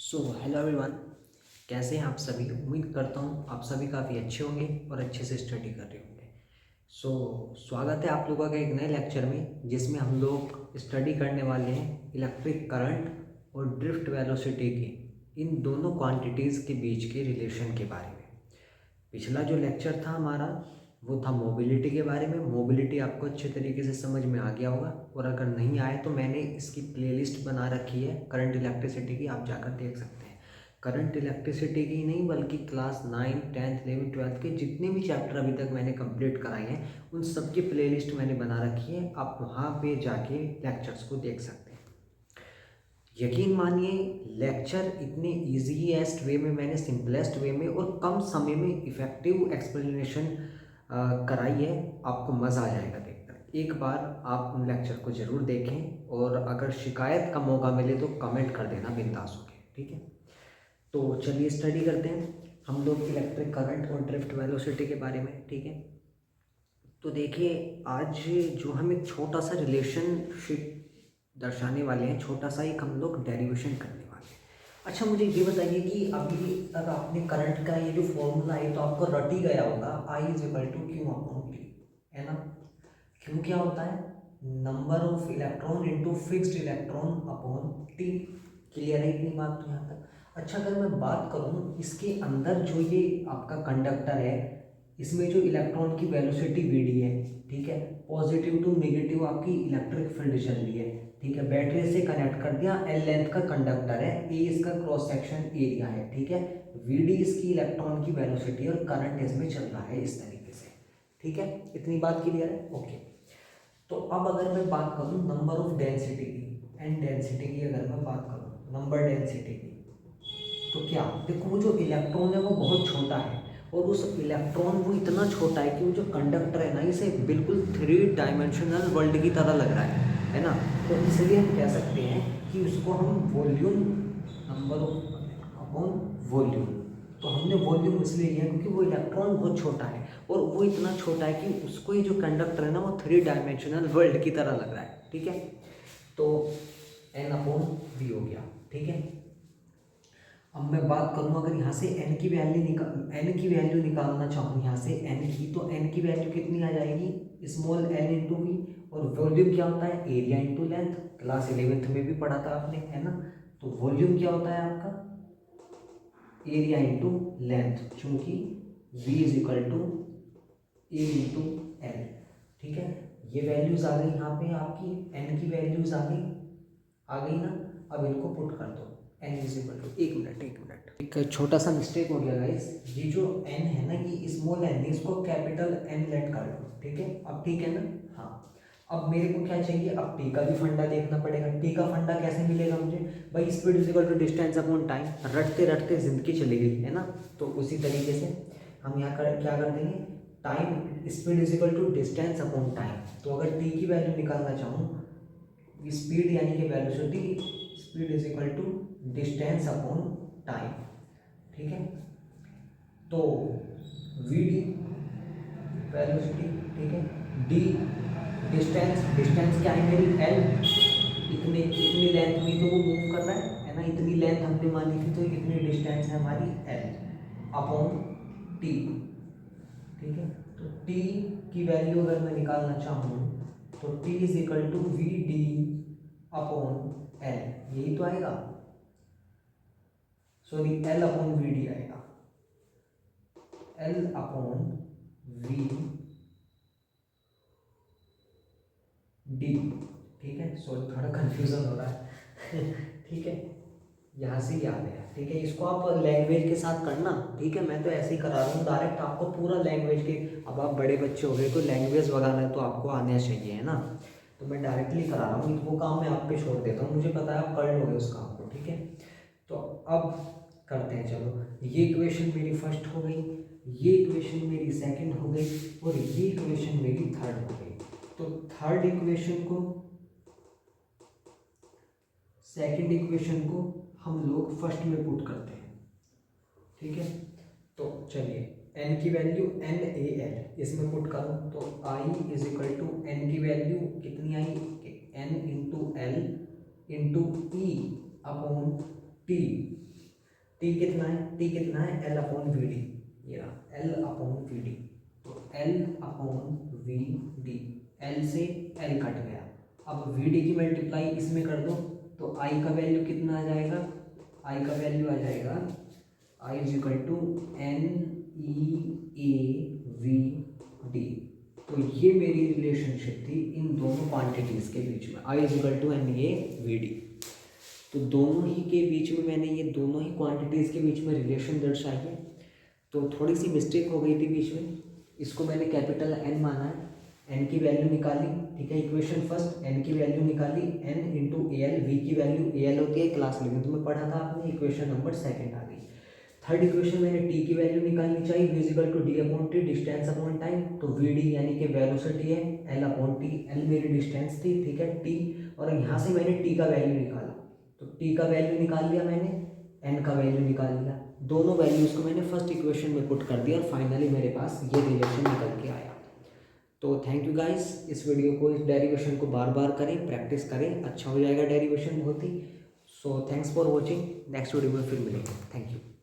So hello everyone, कैसे हैं आप सभी। उम्मीद करता हूँ आप सभी काफ़ी अच्छे होंगे और अच्छे से स्टडी कर रहे होंगे। स्वागत है आप लोगों के एक नए लेक्चर में, जिसमें हम लोग स्टडी करने वाले हैं इलेक्ट्रिक करंट और ड्रिफ्ट वेलोसिटी की इन दोनों क्वांटिटीज़ के बीच के रिलेशन के बारे में। पिछला जो लेक्चर था हमारा वो था मोबिलिटी के बारे में। मोबिलिटी आपको अच्छे तरीके से समझ में आ गया होगा, और अगर नहीं आए तो मैंने इसकी प्लेलिस्ट बना रखी है करंट इलेक्ट्रिसिटी की, आप जाकर देख सकते हैं। करंट इलेक्ट्रिसिटी की नहीं बल्कि क्लास 9, 10th, 11th, 12th के जितने भी चैप्टर अभी तक मैंने कंप्लीट कराए हैं उन सब की प्लेलिस्ट मैंने बना रखी है। आप वहाँ पे जाके लेक्चर्स को देख सकते हैं। यकीन मानिए लेक्चर इतने ईजीएस्ट वे में मैंने सिंपलेस्ट वे में और कम समय में इफ़ेक्टिव एक्सप्लेनेशन कराई है। आपको मज़ा आ जाएगा देखकर। एक बार आप उन लेक्चर को ज़रूर देखें, और अगर शिकायत का मौका मिले तो कमेंट कर देना बिंदास होके, ठीक है। तो चलिए स्टडी करते हैं हम लोग इलेक्ट्रिक करंट और ड्रिफ्ट वेलोसिटी के बारे में, ठीक है। तो देखिए आज जो हम एक छोटा सा रिलेशनशिप दर्शाने वाले हैं, छोटा सा एक हम लोग डेरिवेशन करने वाले हैं। अच्छा मुझे ये बताइए कि अभी तक आपने करंट का ये जो फॉर्मूला है तो आपको रट ही गया होगा, I is equal to Q upon T, है ना। क्यू क्या होता है? Number of electron into fixed electron upon T. Clear है इतनी बात तो यहाँ तक। अच्छा अगर मैं बात करूँ इसके अंदर जो ये आपका कंडक्टर है, इसमें जो इलेक्ट्रॉन की वेलोसिटी वीडी है, ठीक है, पॉजिटिव टू नेगेटिव आपकी इलेक्ट्रिक फील्ड चल रही है, ठीक है। बैटरी से कनेक्ट कर दिया, एल लेंथ का कंडक्टर है, ए इसका क्रॉस सेक्शन एरिया है, ठीक है। वीडी इसकी इलेक्ट्रॉन की वेलोसिटी और करंट इसमें चल रहा है इस तरीके से, ठीक है। इतनी बात क्लियर है? ओके। तो अब अगर मैं बात करूँ नंबर ऑफ डेंसिटी की एंड डेंसिटी की, अगर मैं बात करूँ नंबर डेंसिटी की, तो क्या देखो वो जो इलेक्ट्रॉन है वो बहुत छोटा है, और उस इलेक्ट्रॉन वो इतना छोटा है कि वो जो कंडक्टर है ना, इसे बिल्कुल 3 डायमेंशनल वर्ल्ड की तरह लग रहा है ना। तो इसलिए हम कह सकते हैं कि उसको हम volume, number of upon volume. तो हमने वॉल्यूम इसलिए लिया क्योंकि वो इलेक्ट्रॉन बहुत छोटा है, और वो इतना छोटा है कि उसको ये जो कंडक्टर है ना वो 3 डायमेंशनल वर्ल्ड की तरह लग रहा है, ठीक है। तो एन अपॉन वी हो गया, ठीक है। अब मैं बात करूँ अगर यहाँ से n की वैल्यू निकालना चाहूँ यहाँ से n की, तो n की वैल्यू कितनी आ जाएगी? Small n into V. और वॉल्यूम क्या होता है? Area into length. Class 11th में भी पढ़ा था आपने, है ना। तो वॉल्यूम क्या होता है आपका? एरिया इंटू लेंथ, चूंकि v is equal to A into L, ठीक है। ये वैल्यूज आ गई यहाँ पे आपकी, n की वैल्यूज आ गई ना। अब इनको पुट कर दो, n इज इक्वल टू, एक मिनट एक छोटा सा मिस्टेक हो गया गाइस। ये जो n है ना, ये स्मॉल n है, इसको कैपिटल N लेट कर लो, ठीक है। अब ठीक है ना? हाँ। अब मेरे को क्या चाहिए? अब t का भी फंडा देखना पड़ेगा। t का फंडा कैसे मिलेगा मुझे? भाई speed is equal to distance upon time. रटते रटते जिंदगी चली गई, है ना। तो उसी तरीके से हम यहाँ क्या कर देंगे? Time, speed is equal to distance upon time. तो अगर t की वैल्यू निकालना चाहूँ, स्पीड यानी कि velocity, speed is equal to distance upon time, ठीक है। तो वी डी वेलोसिटी, ठीक है, डी डिस्टेंस क्या है मेरी? एल। इतनी लेंथ में तो वो मूव कर रहा है ना, इतनी लेंथ हमने मानी थी, तो इतनी डिस्टेंस है हमारी एल अपॉन टी, ठीक है। तो टी की वैल्यू अगर मैं निकालना चाहूँ तो T is equal to V D upon L, यही तो आएगा। Sorry, L upon V D आएगा, एल अपॉन वी डी, ठीक है। सॉरी थोड़ा कंफ्यूजन हो रहा है ठीक है, यहाँ से याद है, ठीक है। इसको आप लैंग्वेज के साथ करना, ठीक है। मैं तो ऐसे ही करा रहा हूँ डायरेक्ट, आपको पूरा लैंग्वेज के, अब आप बड़े बच्चे हो गए तो लैंग्वेज वगैरह तो आपको आना चाहिए, है ना। तो मैं डायरेक्टली करा रहा हूँ, वो काम मैं आप पे छोड़ देता हूँ, मुझे पता है आप कर लोगे उस काम को, ठीक है। तो अब करते हैं, चलो। ये इक्वेशन मेरी फर्स्ट हो गई, ये इक्वेशन मेरी सेकंड हो गई, और ये इक्वेशन मेरी थर्ड हो गई। तो थर्ड इक्वेशन को, सेकंड इक्वेशन को हम लोग फर्स्ट में पुट करते हैं, ठीक है। तो चलिए n की वैल्यू n a l इसमें पुट करूँ तो i is equal to n की वैल्यू कितनी आई? n into L into E upon T, T कितना है, टी कितना है, एल अपॉन वी डी, ये रहा एल अपॉन वी डी। तो L upon V D, L से एल कट गया, अब वी डी की मल्टीप्लाई इसमें कर दो तो आई का वैल्यू कितना आ जाएगा, आई का वैल्यू आ जाएगा I is equal to n e A v D. तो ये मेरी रिलेशनशिप थी इन दोनों क्वांटिटीज़ के बीच में, I is equal to n A v D. तो दोनों ही के बीच में मैंने ये दोनों ही क्वांटिटीज़ के बीच में रिलेशन दर्शाई है। तो थोड़ी सी मिस्टेक हो गई थी बीच में, इसको मैंने कैपिटल एन माना है, एन की वैल्यू निकाली, ठीक है, इक्वेशन फर्स्ट एन की वैल्यू निकाली, N into A L, V की वैल्यू ए एल होती है क्लास इलेवेंथ में पढ़ा था आपने, इक्वेशन नंबर सेकंड आ गई। थर्ड इक्वेशन मैंने टी की वैल्यू निकालनी चाहिए, V is equal to D upon T, distance upon time, तो वी डी यानी कि वेलोसिटी है, एल अपॉन टी, एल मेरी डिस्टेंस थी, ठीक है, टी, और यहाँ से मैंने टी का वैल्यू निकाला, तो टी का वैल्यू निकाल लिया मैंने, एन का वैल्यू निकाल लिया, दोनों वैल्यूज़ को मैंने फर्स्ट इक्वेशन में पुट कर दिया और फाइनली मेरे पास ये रिलेशन निकल के आया। तो थैंक यू गाइस, इस वीडियो को, इस डेरिवेशन को बार बार करें, प्रैक्टिस करें, अच्छा हो जाएगा डेरिवेशन बहुत ही। So thanks for watching, next video में फिर मिलेंगे, थैंक यू।